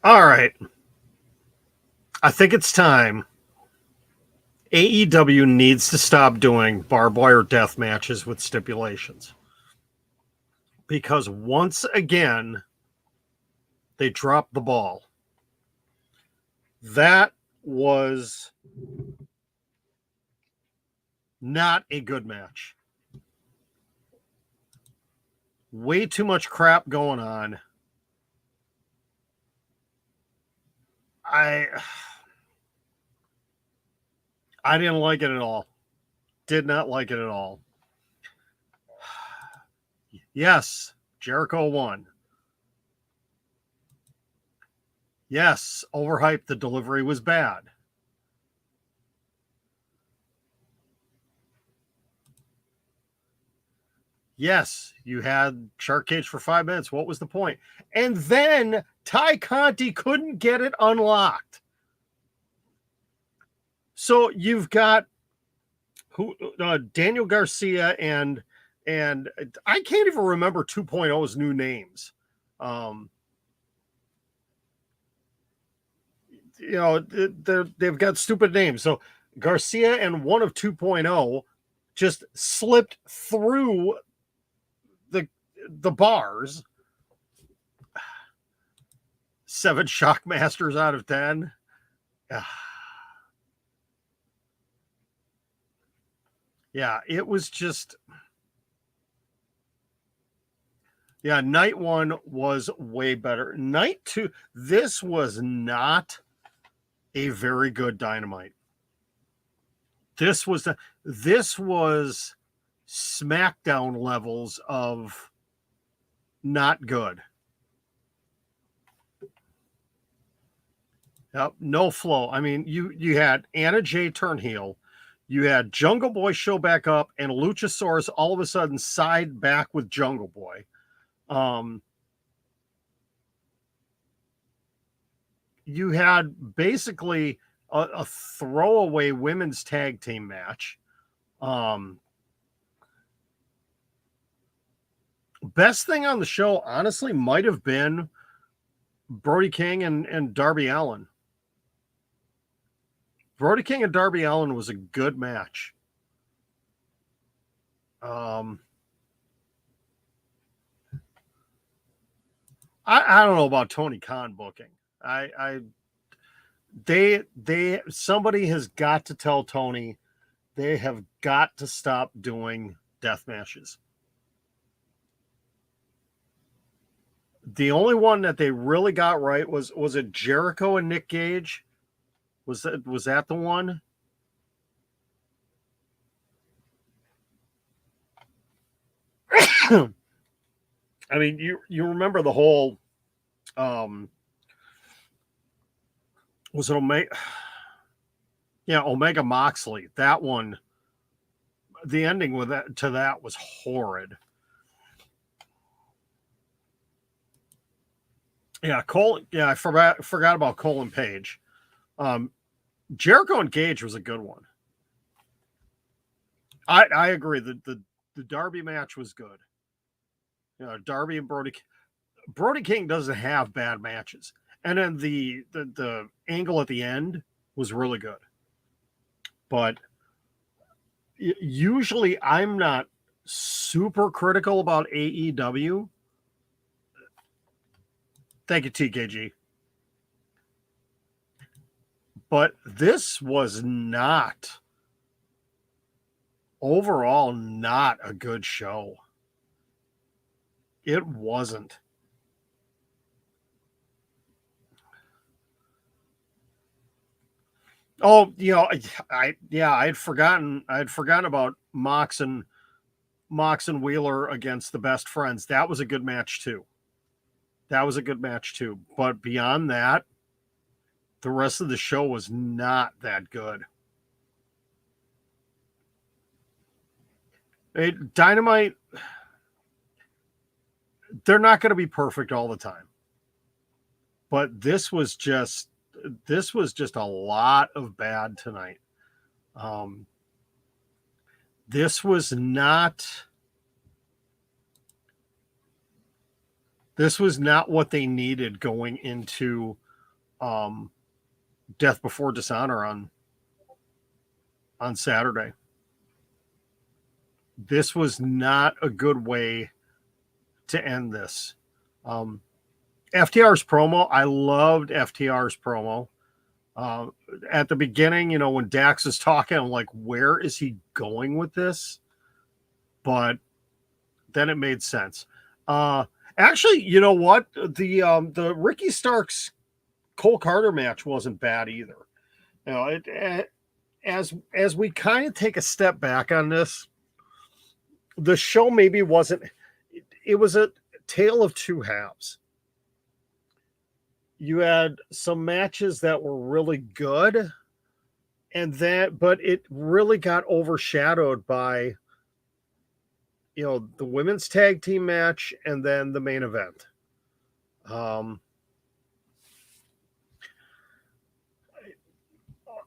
All right. I think it's time. AEW needs to stop doing barbed wire death matches with stipulations. Because once again, they dropped the ball. That was not a good match. Way too much crap going on. I didn't like it at all. Did not like it at all. Yes, Jericho won. Yes, overhyped. The delivery was bad. Yes, you had Shark Cage for 5 minutes. What was the point? And then Ty Conti couldn't get it unlocked. So you've got Daniel Garcia and I can't even remember 2.0's new names. They've got stupid names. So Garcia and one of 2.0 just slipped through the bars. 7 Shockmasters out of 10. Yeah, it was just. Yeah, night 1 was way better. Night 2, this was not a very good Dynamite. This was SmackDown levels of not good. Yep, no flow. I mean, you had Anna Jay turn heel. You had Jungle Boy show back up, and Luchasaurus all of a sudden side back with Jungle Boy. You had basically a throwaway women's tag team match. Best thing on the show, honestly, might have been Brody King and Darby Allin. Brody King and Darby Allin was a good match. I don't know about Tony Khan booking. Somebody has got to tell Tony they have got to stop doing death matches. The only one that they really got right was it Jericho and Nick Gage? Was that the one? I mean, you remember the whole was it Omega? Yeah, Omega Moxley. That one, the ending with that was horrid. Yeah, Cole. Yeah, I forgot about Cole and Page. Jericho and Gage was a good one. I agree. The Darby match was good. You know, Darby and Brody King doesn't have bad matches. And then the angle at the end was really good. But usually I'm not super critical about AEW. Thank you, TKG. But this was not overall not a good show. It wasn't. Oh, I had forgotten about Mox and Wheeler against the Best Friends. That was a good match too. But beyond that, the rest of the show was not that good. Dynamite, they're not going to be perfect all the time. But this was just a lot of bad tonight. This was not what they needed going into Death Before Dishonor on Saturday. This was not a good way to end this. FTR's promo, I loved FTR's promo. At the beginning, when Dax was talking, I'm like, where is he going with this? But then it made sense. Actually, you know what? The Ricky Starks Cole Carter match wasn't bad either. As we kind of take a step back on this, the show maybe wasn't. It was a tale of two halves. You had some matches that were really good, but it really got overshadowed by the women's tag team match and then the main event.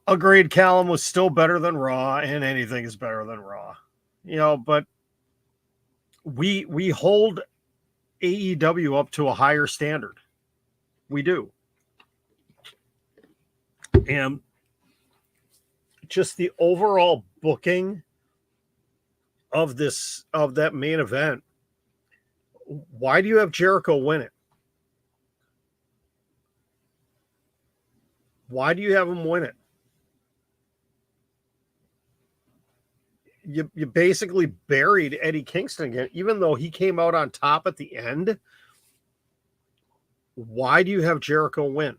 Agreed, Callum was still better than Raw, and anything is better than Raw. But we hold AEW up to a higher standard. We do. And just the overall booking of that main event. Why do you have Jericho win it? Why do you have him win it? You basically buried Eddie Kingston again, even though he came out on top at the end. Why do you have Jericho win?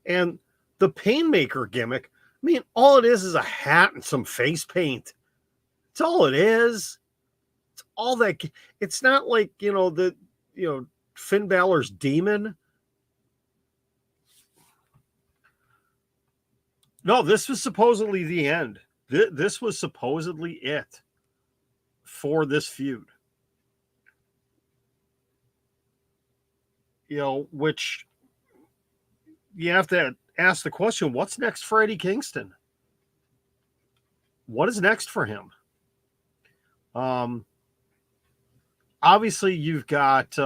And the Painmaker gimmick, I mean, all it is a hat and some face paint. It's all it is. It's all that. It's not like, Finn Balor's demon. No, this was supposedly the end. This was supposedly it for this feud. Which you have to ask the question, what's next for Eddie Kingston? What is next for him? Obviously you've got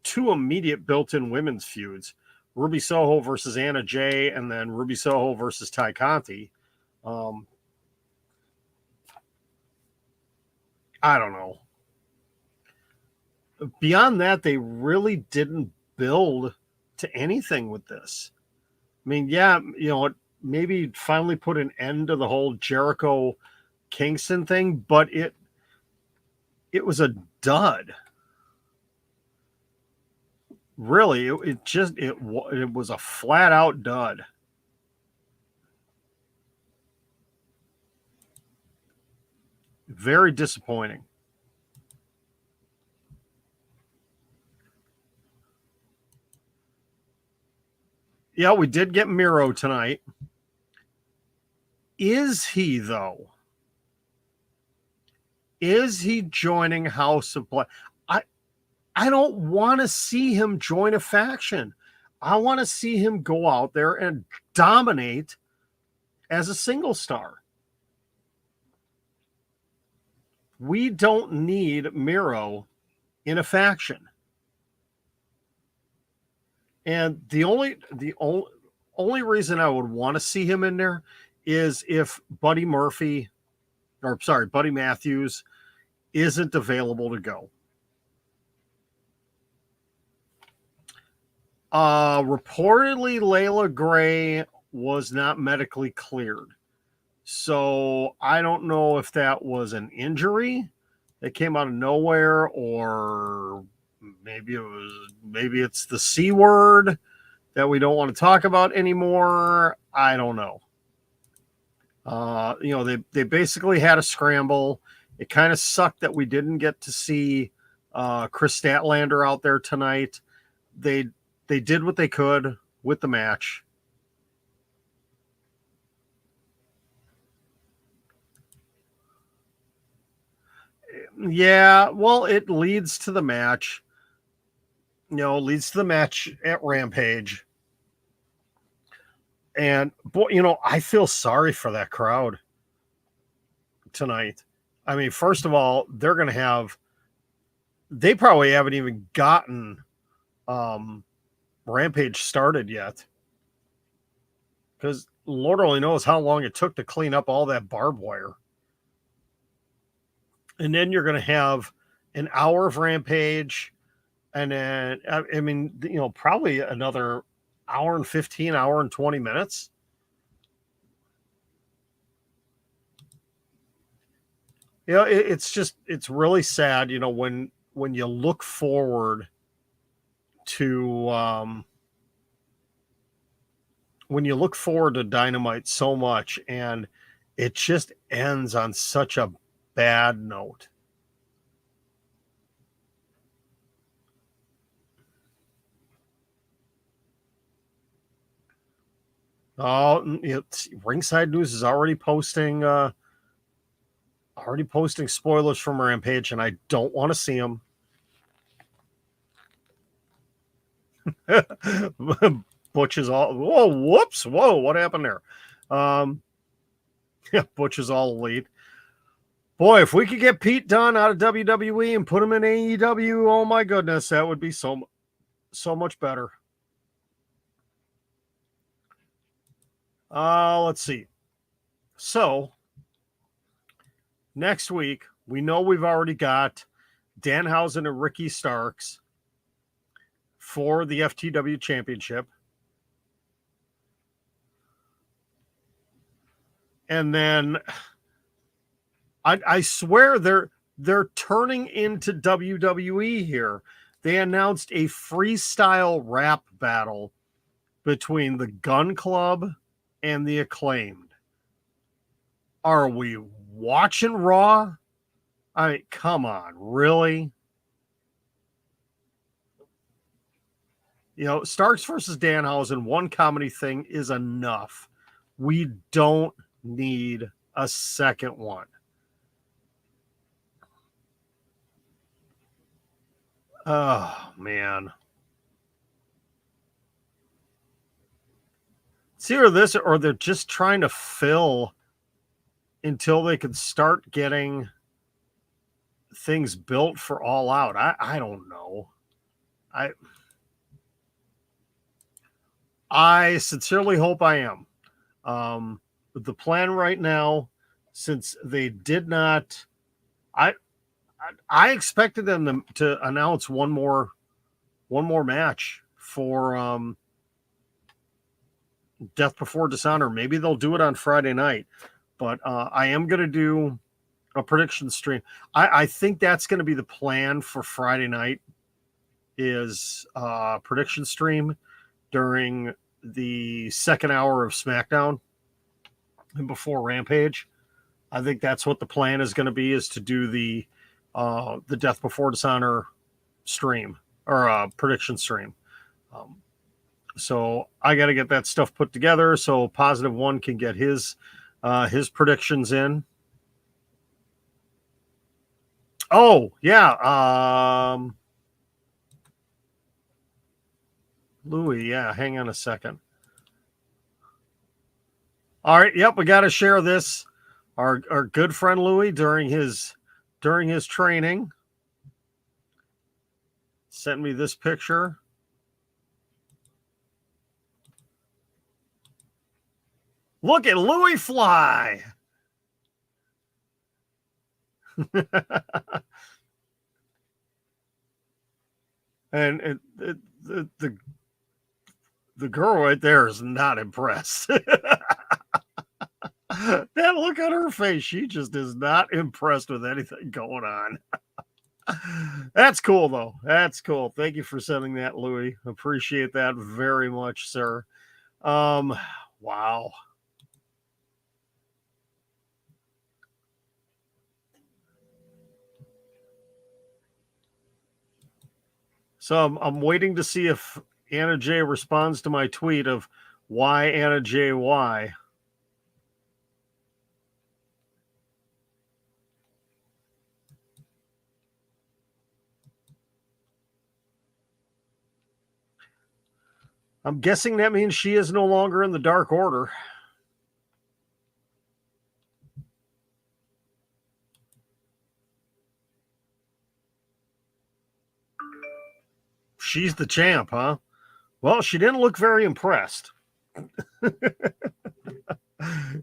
two immediate built-in women's feuds. Ruby Soho versus Anna Jay, and then Ruby Soho versus Ty Conti. I don't know. Beyond that, they really didn't build to anything with this. I mean, yeah, maybe finally put an end to the whole Jericho Kingston thing, but it was a dud. Really, it was a flat out dud. Very disappointing. Yeah, we did get Miro tonight. Is he, though? Is he joining House of Black? I don't want to see him join a faction. I want to see him go out there and dominate as a single star. We don't need Miro in a faction. And the only reason I would want to see him in there is if Buddy Matthews isn't available to go. Reportedly, Layla Gray was not medically cleared. So I don't know if that was an injury that came out of nowhere, or maybe it's the C word that we don't want to talk about anymore. I don't know. They basically had a scramble. It kind of sucked that we didn't get to see Chris Statlander out there tonight. They did what they could with the match. Yeah, well, it leads to the match. Leads to the match at Rampage. And, boy, I feel sorry for that crowd tonight. I mean, first of all, they probably haven't even gotten Rampage started yet. Because Lord only knows how long it took to clean up all that barbed wire. And then you're going to have an hour of Rampage. And then, I mean, probably another hour and 15, hour and 20 minutes. It's really sad, when you look forward to Dynamite so much and it just ends on such a bad note. Oh, Ringside News is already posting spoilers from Rampage, and I don't want to see them. Butch is all, whoa, whoops, whoa, what happened there? Butch is all elite. Boy, if we could get Pete Dunne out of WWE and put him in AEW, oh my goodness, that would be so much better. Let's see. So, next week, we know we've already got Danhausen and Ricky Starks for the FTW Championship. And then I swear they're turning into WWE here. They announced a freestyle rap battle between the Gun Club and the Acclaimed. Are we watching Raw? I mean, come on, really? Starks versus Danhausen, one comedy thing is enough. We don't need a second one. Oh, man. It's either this or they're just trying to fill until they can start getting things built for All Out. I don't know. I sincerely hope I am. The plan right now, since they did not, I expected them to announce one more match for Death Before Dishonor. Maybe they'll do it on Friday night, but I am going to do a prediction stream. I think that's going to be the plan for Friday night, is prediction stream during the second hour of SmackDown and before Rampage. I think that's what the plan is going to be, is to do the Death Before Dishonor stream or prediction stream. So I got to get that stuff put together so Positive One can get his predictions in. Oh yeah, Louis. Yeah, hang on a second. All right, yep, we got to share this. Our good friend Louis during his training sent me this picture. Look at Louis fly. And the girl right there is not impressed. That look on her face, she just is not impressed with anything going on. That's cool, though. That's cool. Thank you for sending that, Louis. Appreciate that very much, sir. Wow. So I'm waiting to see if Anna J responds to my tweet of why Anna J why. I'm guessing that means she is no longer in the Dark Order. She's the champ, huh? Well, she didn't look very impressed.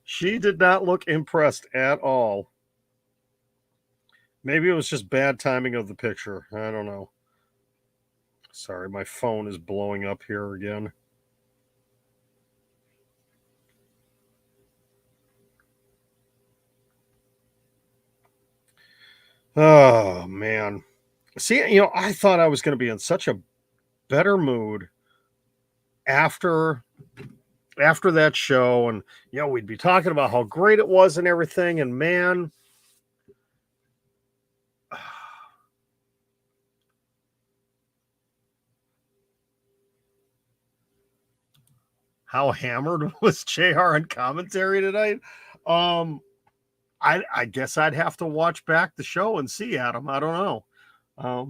She did not look impressed at all. Maybe it was just bad timing of the picture. I don't know. Sorry, my phone is blowing up here again. Oh, man. See, I thought I was going to be in such a better mood after that show, and we'd be talking about how great it was and everything, and man, how hammered was JR in commentary tonight. I guess I'd have to watch back the show and see, Adam. I don't know. I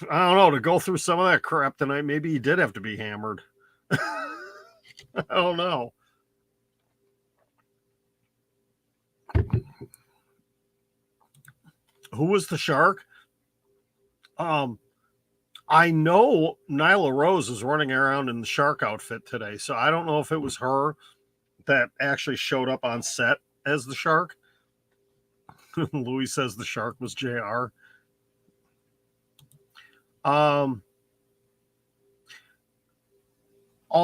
don't know, to go through some of that crap tonight. Maybe he did have to be hammered. I don't know. Who was the shark? I know Nyla Rose is running around in the shark outfit today, so I don't know if it was her that actually showed up on set as the shark. Louis says the shark was JR. All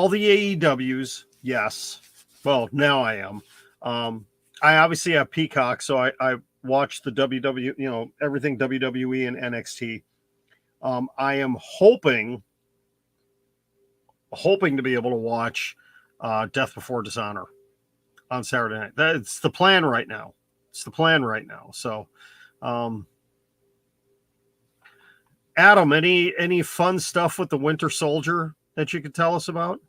the AEWs, yes. Well, now I am. I obviously have Peacock, so I watch the WWE, everything WWE and NXT. I am hoping to be able to watch Death Before Dishonor on Saturday night. That's the plan right now. So, Adam, any fun stuff with the Winter Soldier that you could tell us about?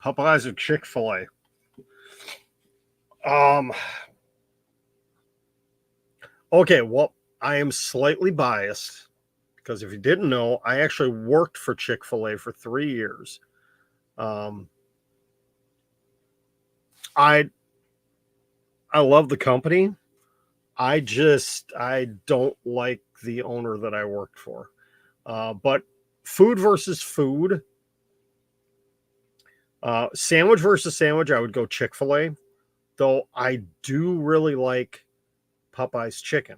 Popeyes or Chick-fil-A? Okay, well, I am slightly biased because if you didn't know, I actually worked for Chick-fil-A for 3 years. I love the company. I don't like the owner that I worked for. But food versus food, sandwich versus sandwich, I would go Chick-fil-A, though I do really like Popeye's chicken.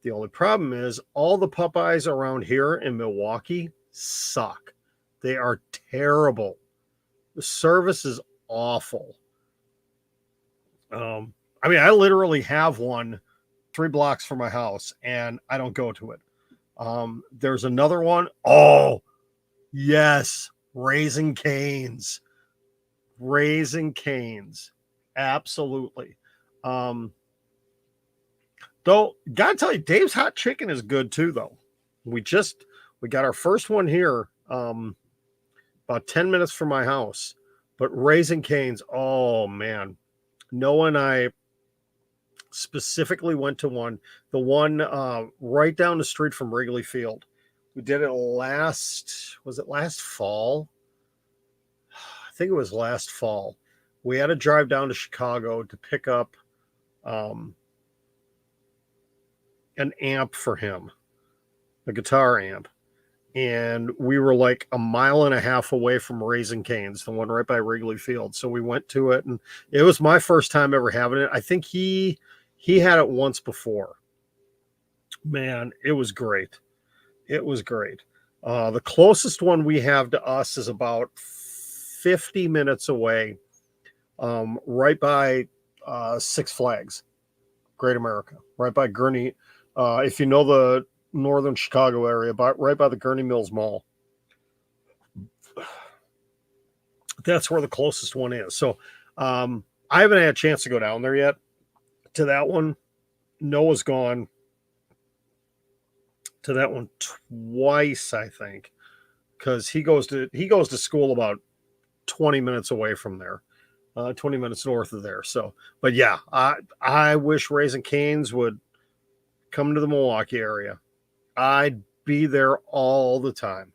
The only problem is all the Popeyes around here in Milwaukee suck. They are terrible. The service is awful. I literally have one 3 blocks from my house, and I don't go to it. There's another one. Oh, yes. Raising Cane's. Absolutely. Though, gotta tell you, Dave's Hot Chicken is good too, though. We got our first one here about 10 minutes from my house. But Raising Cane's, oh man. Noah and I specifically went to the one right down the street from Wrigley Field. We did it last fall? I think it was last fall. We had to drive down to Chicago to pick up an amp for him, a guitar amp. And we were like a mile and a half away from Raising Cane's, the one right by Wrigley Field. So we went to it, and it was my first time ever having it. I think he had it once before. Man, it was great. The closest one we have to us is about 50 minutes away, right by Six Flags, Great America, right by Gurney. If you know the northern Chicago area, right by the Gurney Mills Mall. That's where the closest one is. So I haven't had a chance to go down there yet to that one. Noah's gone to that one twice, I think, because he goes to school about 20 minutes away from there. 20 minutes north of there. So, but yeah, I wish Raising Cane's would come to the Milwaukee area. I'd be there all the time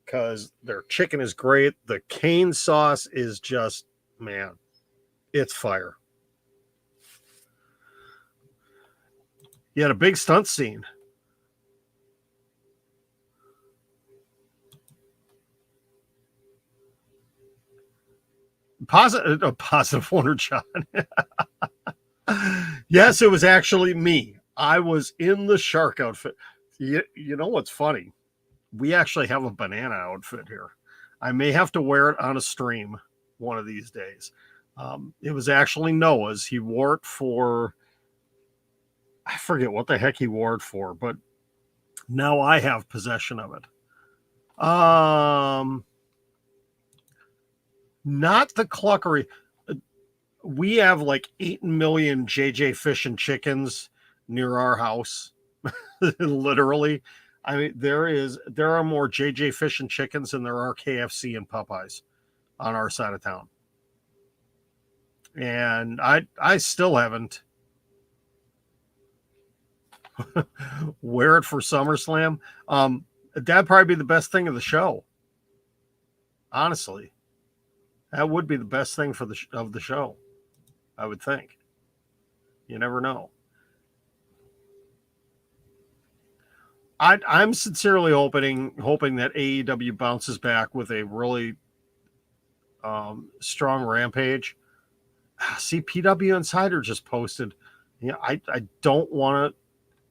because their chicken is great. The cane sauce is just, man, it's fire. You had a big stunt scene. A positive wonder, John. Yes, it was actually me. I was in the shark outfit. You know what's funny? We actually have a banana outfit here. I may have to wear it on a stream one of these days. It was actually Noah's. He wore it for, I forget what the heck he wore it for, but now I have possession of it. Not the cluckery. We have like 8 million JJ Fish and Chickens near our house. Literally. I mean, there are more JJ Fish and Chickens than there are KFC and Popeyes on our side of town. And I still haven't wear it for SummerSlam. That'd probably be the best thing of the show. Honestly. That would be the best thing for of the show, I would think. You never know. I'm sincerely hoping that AEW bounces back with a really strong Rampage. See, PW Insider just posted. Yeah, I don't want to.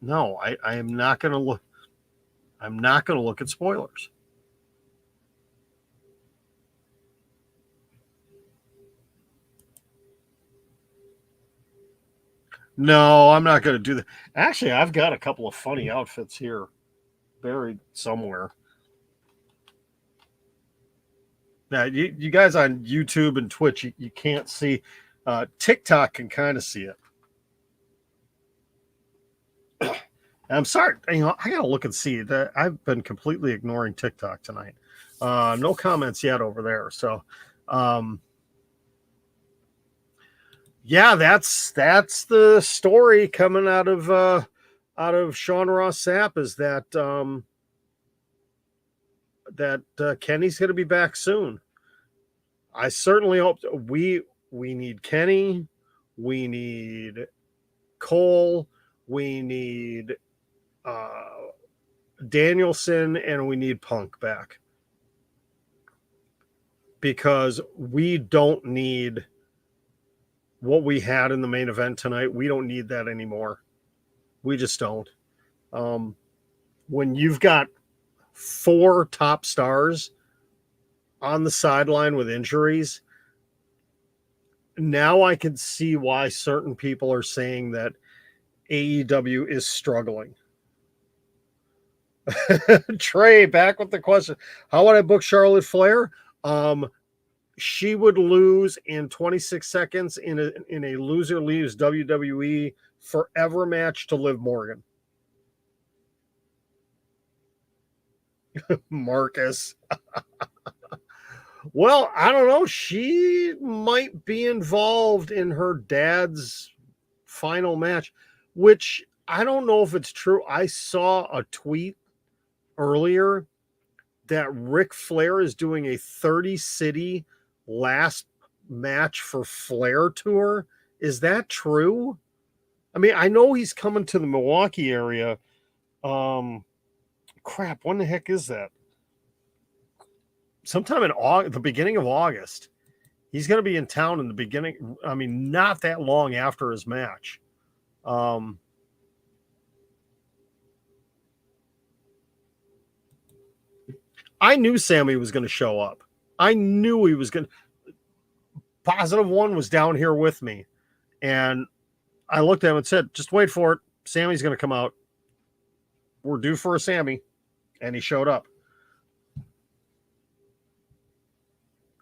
No, I am not going to look. I'm not going to look at spoilers. No, I'm not going to do that. Actually, I've got a couple of funny outfits here buried somewhere. Now, you guys on YouTube and Twitch, you can't see. TikTok can kind of see it. I'm sorry. I got to look and see that. I've been completely ignoring TikTok tonight. No comments yet over there. So, yeah, that's the story coming out of Sean Ross Sapp is that Kenny's going to be back soon. I certainly hope we need Kenny, we need Cole, we need Danielson, and we need Punk back because we don't need what we had in the main event tonight. We don't need that anymore. We just don't. When you've got 4 top stars on the sideline with injuries, now I can see why certain people are saying that AEW is struggling. Trey, back with the question. How would I book Charlotte Flair? She would lose in 26 seconds in a loser leaves WWE forever match to Liv Morgan. Marcus. Well, I don't know. She might be involved in her dad's final match, which I don't know if it's true. I saw a tweet earlier that Ric Flair is doing a 30-city last match for Flair tour. Is that true? I mean, I know he's coming to the Milwaukee area. Crap, when the heck is that? Sometime in the beginning of August. He's going to be in town in the beginning. I mean, not that long after his match. I knew Sammy was going to show up. I knew he was going to. Positive One was down here with me. And I looked at him and said, just wait for it. Sammy's going to come out. We're due for a Sammy. And he showed up.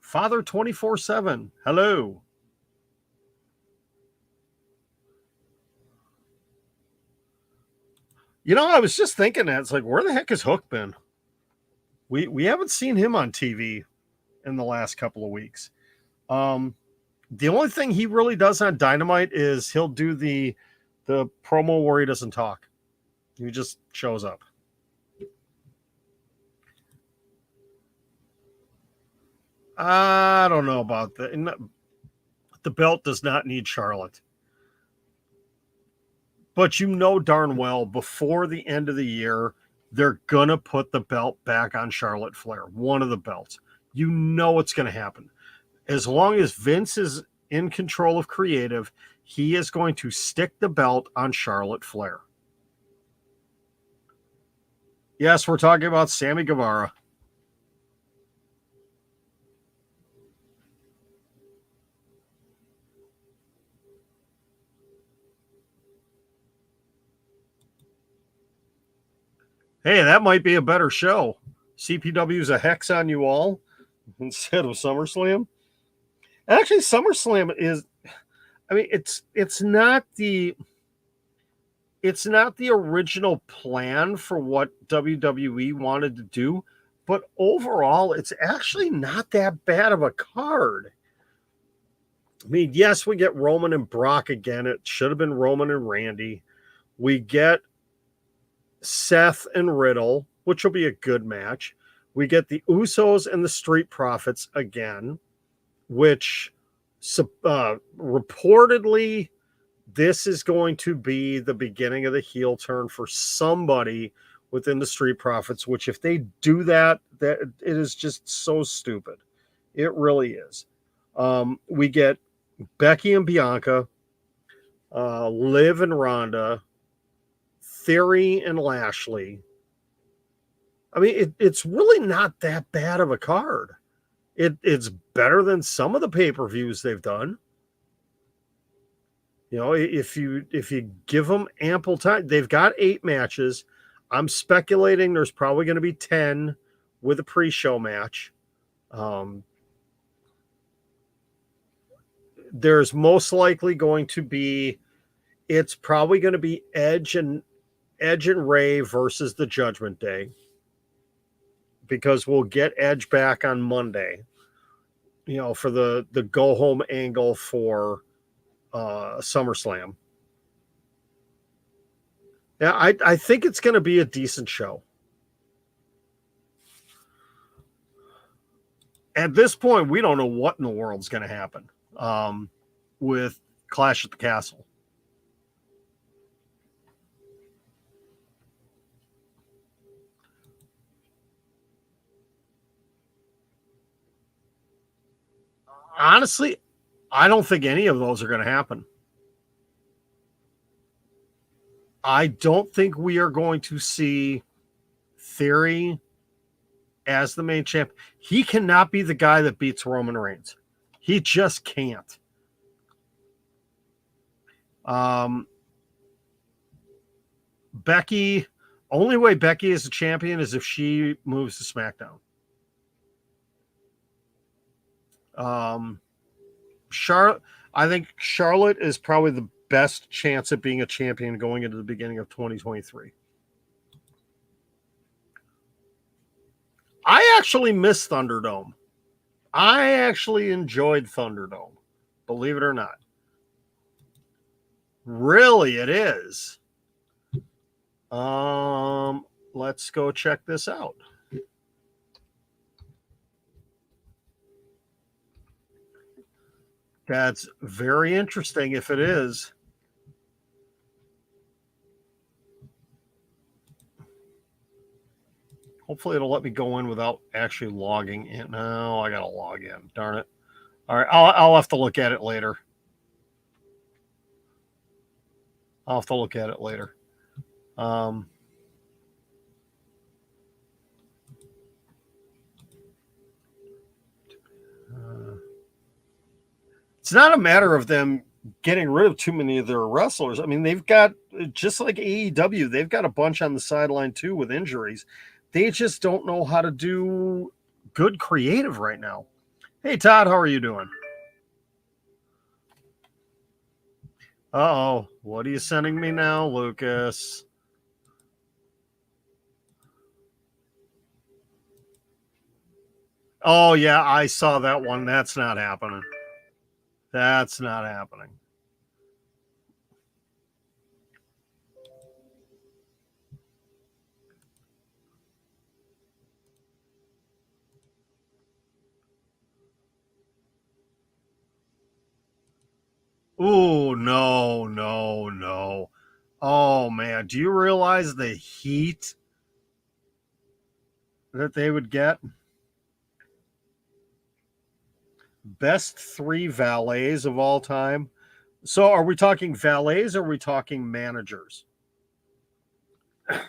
Father 24/7. Hello. You know, I was just thinking that. It's like, where the heck has Hook been? We haven't seen him on TV in the last couple of weeks. The only thing he really does on Dynamite is he'll do the promo where he doesn't talk. He just shows up. I don't know about that. The belt does not need Charlotte. But you know darn well before the end of the year, they're going to put the belt back on Charlotte Flair, one of the belts. You know it's going to happen. As long as Vince is in control of creative, he is going to stick the belt on Charlotte Flair. Yes, we're talking about Sammy Guevara. Hey, that might be a better show. CPW's a hex on you all instead of SummerSlam. Actually, SummerSlam is, I mean, it's not the original plan for what WWE wanted to do, but overall, it's actually not that bad of a card. I mean, yes, we get Roman and Brock again. It should have been Roman and Randy. We get Seth and Riddle, which will be a good match. We get the Usos and the Street Profits again, which reportedly this is going to be the beginning of the heel turn for somebody within the Street Profits, which if they do that, that it is just so stupid. It really is. We get Becky and Bianca, Liv and Ronda, Theory and Lashley. I mean, it's really not that bad of a card. It's better than some of the pay-per-views they've done. You know, if you give them ample time, they've got 8 matches. I'm speculating there's probably going to be 10 with a pre-show match. There's most likely going to be, it's probably going to be Edge and Ray versus the Judgment Day, because we'll get Edge back on Monday, you know, for the go home angle for SummerSlam. Yeah, I think it's going to be a decent show. At this point, we don't know what in the world's going to happen with Clash at the Castle. Honestly, I don't think any of those are going to happen. I don't think we are going to see Theory as the main champ. He cannot be the guy that beats Roman Reigns. He just can't. Becky, only way Becky is a champion is if she moves to SmackDown. Charlotte, I think Charlotte is probably the best chance at being a champion going into the beginning of 2023. I actually miss Thunderdome. I actually enjoyed Thunderdome, believe it or not. Really, it is. Let's go check this out. That's very interesting if it is. Hopefully it'll let me go in without actually logging in. No, I got to log in. Darn it. All right, I'll have to look at it later. It's not a matter of them getting rid of too many of their wrestlers. I mean, they've got, just like AEW, they've got a bunch on the sideline too with injuries. They just don't know how to do good creative right now. Hey, Todd, how are you doing? Uh-oh, what are you sending me now, Lucas? Oh, yeah, I saw that one. That's not happening. That's not happening. Oh, no, no, no. Oh, man. Do you realize the heat that they would get? Best 3 valets of all time. So are we talking valets or are we talking managers? Because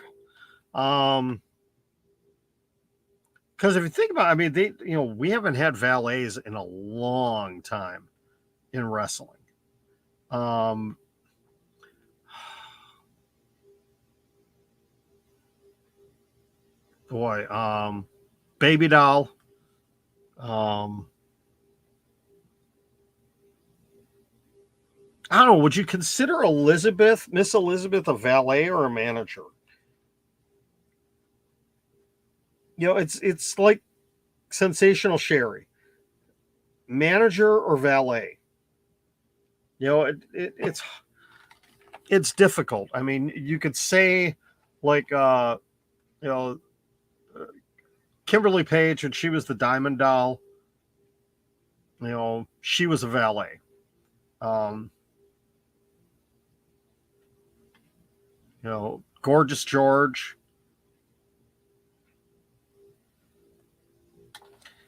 if you think about it, I mean, we haven't had valets in a long time in wrestling. Um, boy, Baby Doll. I don't know. Would you consider Miss Elizabeth, a valet or a manager? It's like Sensational Sherry, manager or valet. It's difficult. I mean, you could say like you know Kimberly Page, and she was the Diamond Doll. She was a valet. Um, Gorgeous George.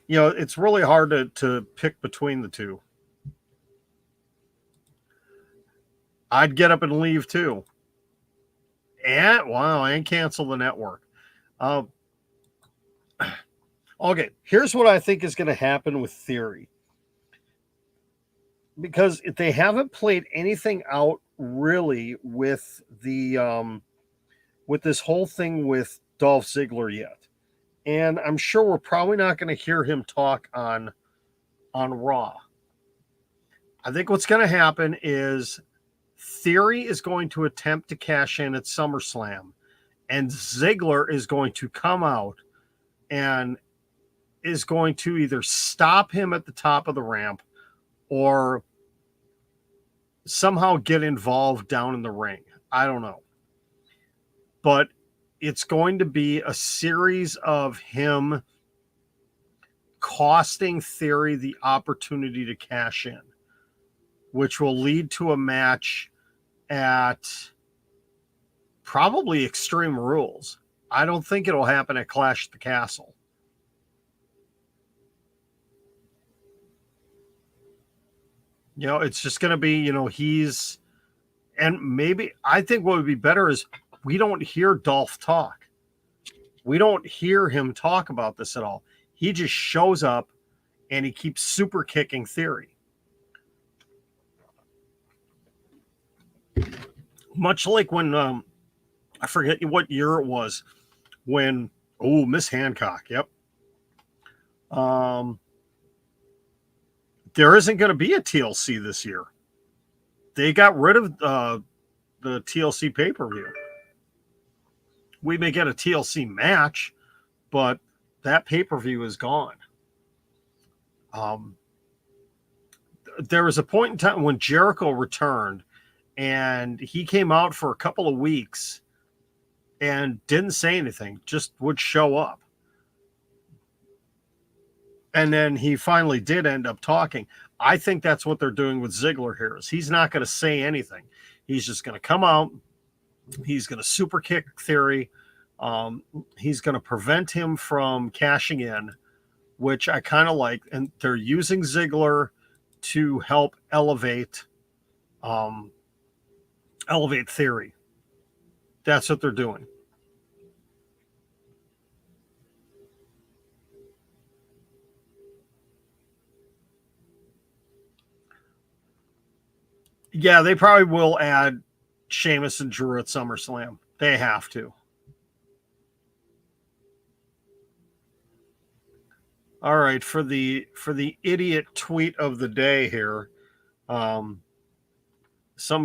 It's really hard to pick between the two. I'd get up and leave too. And cancel the network. Okay, here's what I think is going to happen with Theory. Because they haven't played anything out really with this whole thing with Dolph Ziggler yet. And I'm sure we're probably not going to hear him talk on Raw. I think what's going to happen is Theory is going to attempt to cash in at SummerSlam, and Ziggler is going to come out and is going to either stop him at the top of the ramp or somehow get involved down in the ring. I don't know. But it's going to be a series of him costing Theory the opportunity to cash in, which will lead to a match at probably Extreme Rules. I don't think it'll happen at Clash at the Castle. It's just going to be, and maybe I think what would be better is we don't hear Dolph talk. We don't hear him talk about this at all. He just shows up and he keeps super kicking Theory. Much like when, I forget what year it was, when, Miss Hancock, yep. There isn't going to be a TLC this year. They got rid of the TLC pay-per-view. We may get a TLC match, but that pay-per-view is gone. There was a point in time when Jericho returned, and he came out for a couple of weeks and didn't say anything, just would show up. And then he finally did end up talking. I think that's what they're doing with Ziggler here. Is he's not going to say anything. He's just going to come out. He's going to super kick Theory. He's going to prevent him from cashing in, which I kind of like. And they're using Ziggler to help elevate Theory. That's what they're doing. Yeah, they probably will add Sheamus and Drew at SummerSlam. They have to. All right, for the idiot tweet of the day here, some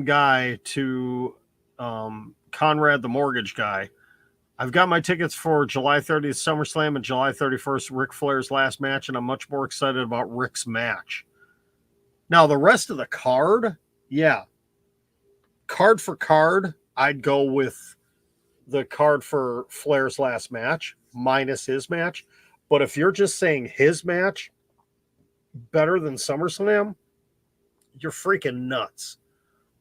guy to Conrad the mortgage guy. I've got my tickets for July 30th SummerSlam and July 31st Ric Flair's last match, and I'm much more excited about Ric's match. Now, the rest of the card, yeah, card for card, I'd go with the card for Flair's last match minus his match. But if you're just saying his match better than SummerSlam, you're freaking nuts.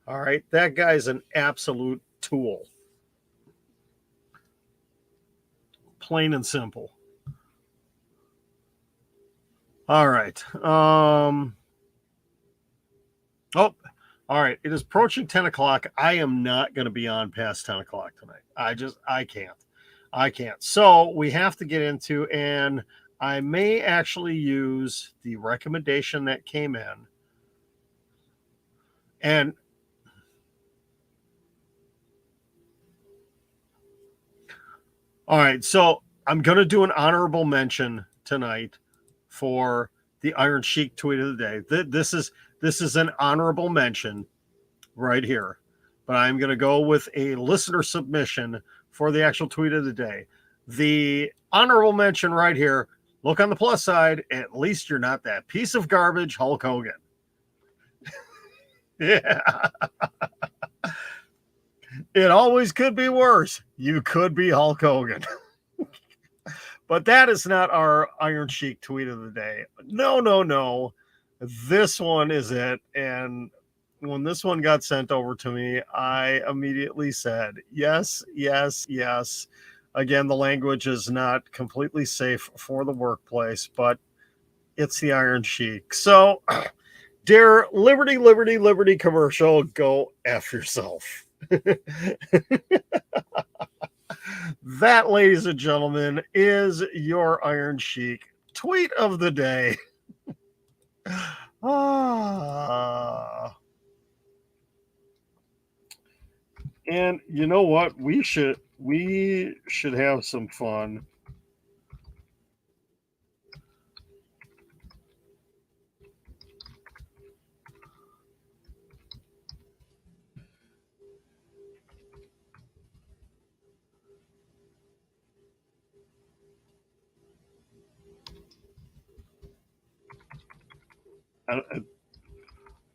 All right. That guy's an absolute tool. Plain and simple. All right. Oh, all right. It is approaching 10 o'clock. I am not going to be on past 10 o'clock tonight. I can't. So we have to get into, and I may actually use the recommendation that came in. And all right, so I'm going to do an honorable mention tonight for the Iron Sheik tweet of the day. This is an honorable mention right here, but I'm going to go with a listener submission for the actual tweet of the day. The honorable mention right here. Look on the plus side. At least you're not that piece of garbage, Hulk Hogan. Yeah. It always could be worse. You could be Hulk Hogan. But that is not our Iron Sheik tweet of the day. No. This one is it. And when this one got sent over to me, I immediately said, yes. Again, the language is not completely safe for the workplace, but it's the Iron Sheik. So, dear Liberty commercial, go F yourself. That, ladies and gentlemen, is your Iron Sheik tweet of the day. And you know what? We should have some fun.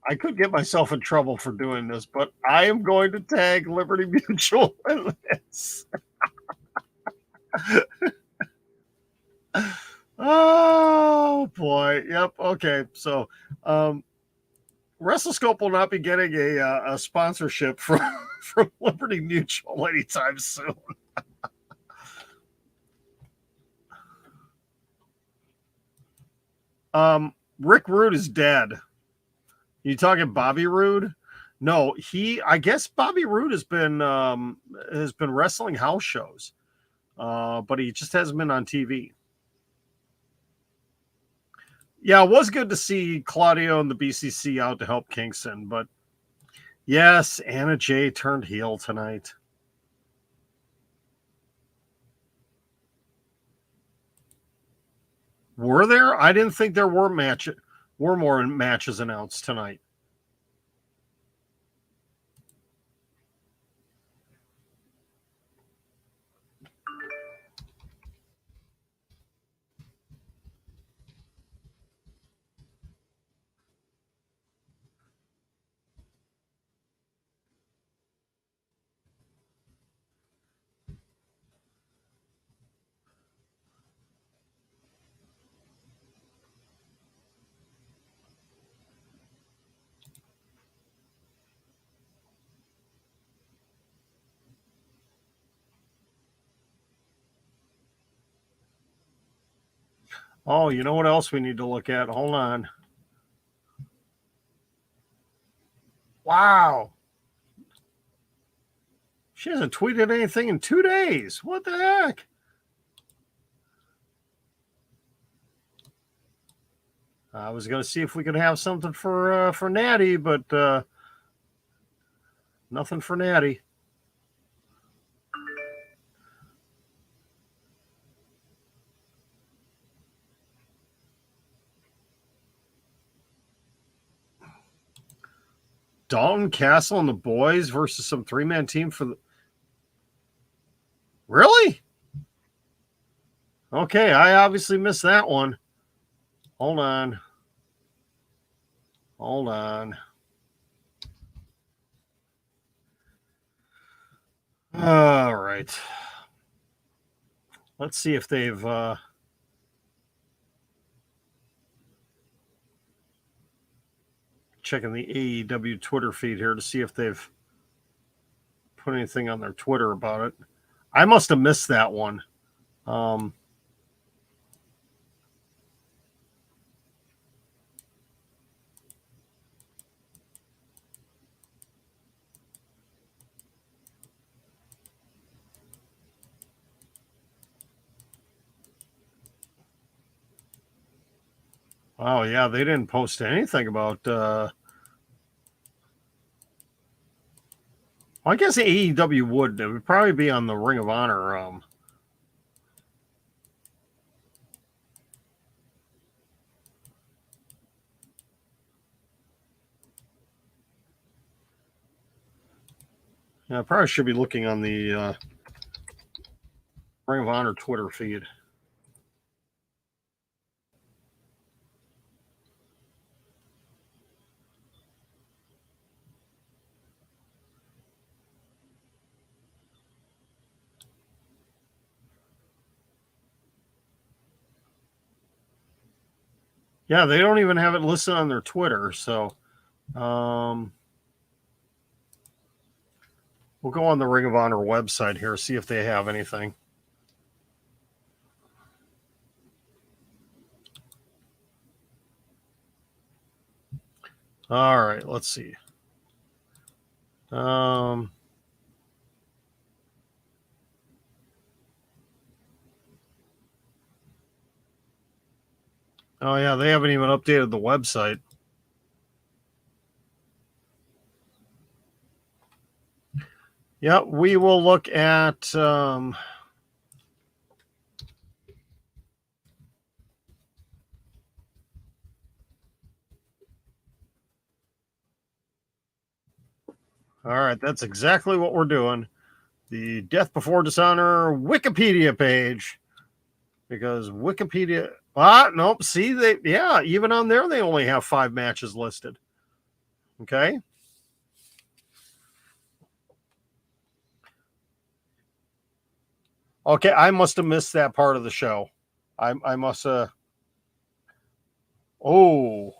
I could get myself in trouble for doing this, but I am going to tag Liberty Mutual in this. Oh boy. Yep. Okay. So WrestleScope will not be getting a sponsorship from Liberty Mutual anytime soon. Rick Rude is dead. You talking Bobby Roode? No, I guess Bobby Roode has been wrestling house shows, but he just hasn't been on TV. Yeah, it was good to see Claudio and the BCC out to help Kingston, but yes, Anna Jay turned heel tonight. Were there? I didn't think there were more matches announced tonight. Oh, you know what else we need to look at? Hold on. Wow. She hasn't tweeted anything in 2 days. What the heck? I was going to see if we could have something for Natty, but nothing for Natty. Dalton Castle and the boys versus some 3-man team for the. Really? Okay, I obviously missed that one. Hold on. Hold on. All right. Let's see if they've checking the AEW Twitter feed here to see if they've put anything on their Twitter about it. I must have missed that one. Oh yeah, they didn't post anything about. I guess AEW would. It would probably be on the Ring of Honor. Yeah, I probably should be looking on the Ring of Honor Twitter feed. Yeah, they don't even have it listed on their Twitter. So we'll go on the Ring of Honor website here, see if they have anything. All right, let's see. Oh yeah, they haven't even updated the website. Yeah, we will look at. All right, that's exactly what we're doing. The Death Before Dishonor Wikipedia page, because Wikipedia. Nope. See, even on there they only have 5 matches listed. Okay. Okay, I must have missed that part of the show. I must have. Oh,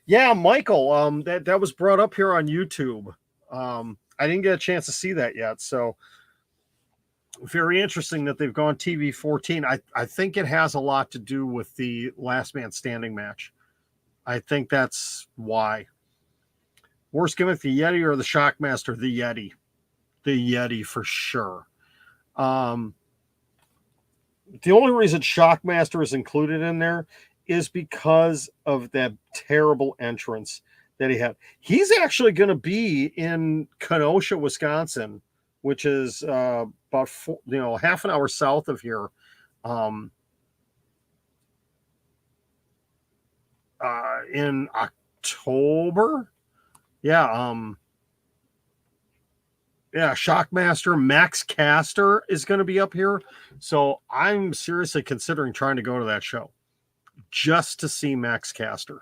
yeah, Michael. That was brought up here on YouTube. I didn't get a chance to see that yet, so very interesting that they've gone TV 14. I think it has a lot to do with the Last Man Standing match. I think that's why. Worst gimmick, the Yeti or the Shockmaster? The Yeti. The Yeti for sure. The only reason Shockmaster is included in there is because of that terrible entrance that he had. He's actually going to be in Kenosha, Wisconsin, which is about half an hour south of here. In October. Yeah. Shockmaster Max Caster is going to be up here. So I'm seriously considering trying to go to that show just to see Max Caster.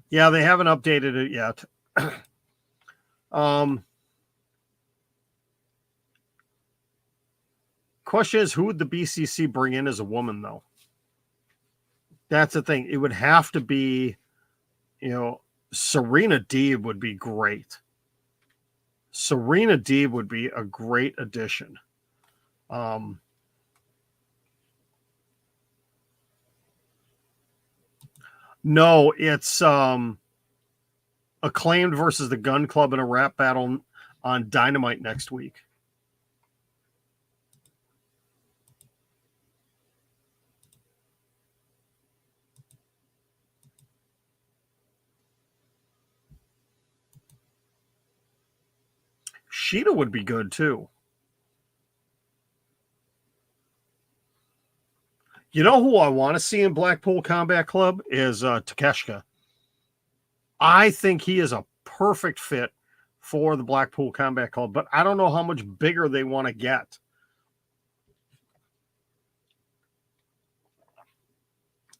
Yeah, they haven't updated it yet. Question is, who would the BCC bring in as a woman, though? That's the thing. It would have to be, Serena Deeb would be great. Serena Deeb would be a great addition. No, it's Acclaimed versus the Gun Club in a rap battle on Dynamite next week. Sheeta would be good too. You know who I want to see in Blackpool Combat Club is Takeshita. I think he is a perfect fit for the Blackpool Combat Club, but I don't know how much bigger they want to get.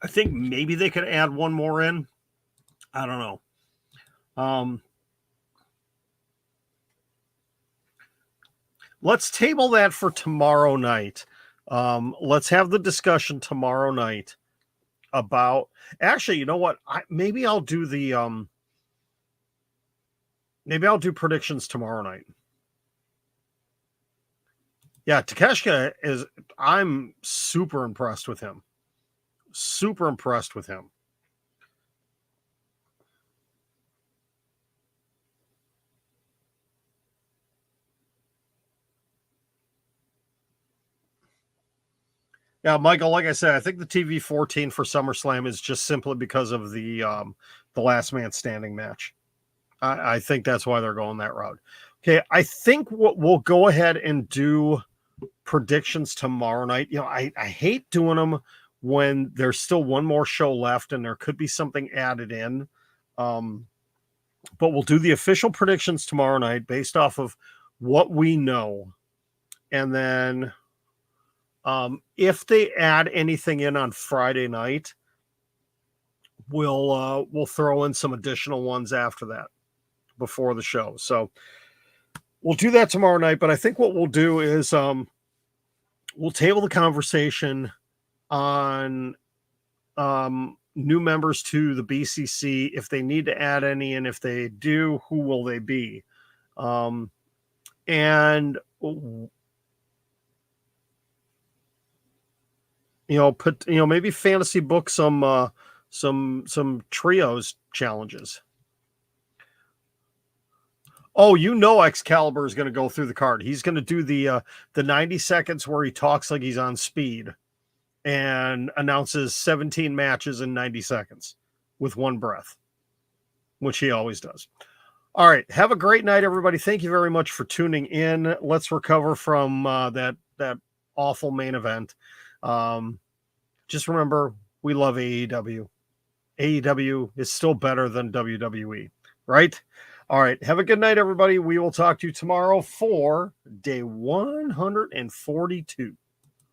I think maybe they could add one more in. I don't know. Let's table that for tomorrow night. Let's have the discussion tomorrow night about. Actually, you know what? Maybe I'll do predictions tomorrow night. Yeah, Takeshita is. I'm super impressed with him. Super impressed with him. Yeah, Michael, like I said, I think the TV 14 for SummerSlam is just simply because of the last man standing match. I think that's why they're going that route. Okay, I think what we'll go ahead and do predictions tomorrow night. You know, I hate doing them when there's still one more show left and there could be something added in. But we'll do the official predictions tomorrow night based off of what we know. And then if they add anything in on Friday night, we'll throw in some additional ones after that before the show. So we'll do that tomorrow night. But I think what we'll do is we'll table the conversation on new members to the BCC, if they need to add any, and if they do, who will they be? And maybe fantasy book some trios challenges. Oh, Excalibur is going to go through the card. He's going to do the 90 seconds where he talks like he's on speed and announces 17 matches in 90 seconds with one breath, which he always does. All right. Have a great night, everybody. Thank you very much for tuning in. Let's recover from that awful main event. Just remember, we love AEW. AEW is still better than WWE, right? All right. Have a good night, everybody. We will talk to you tomorrow for day 142.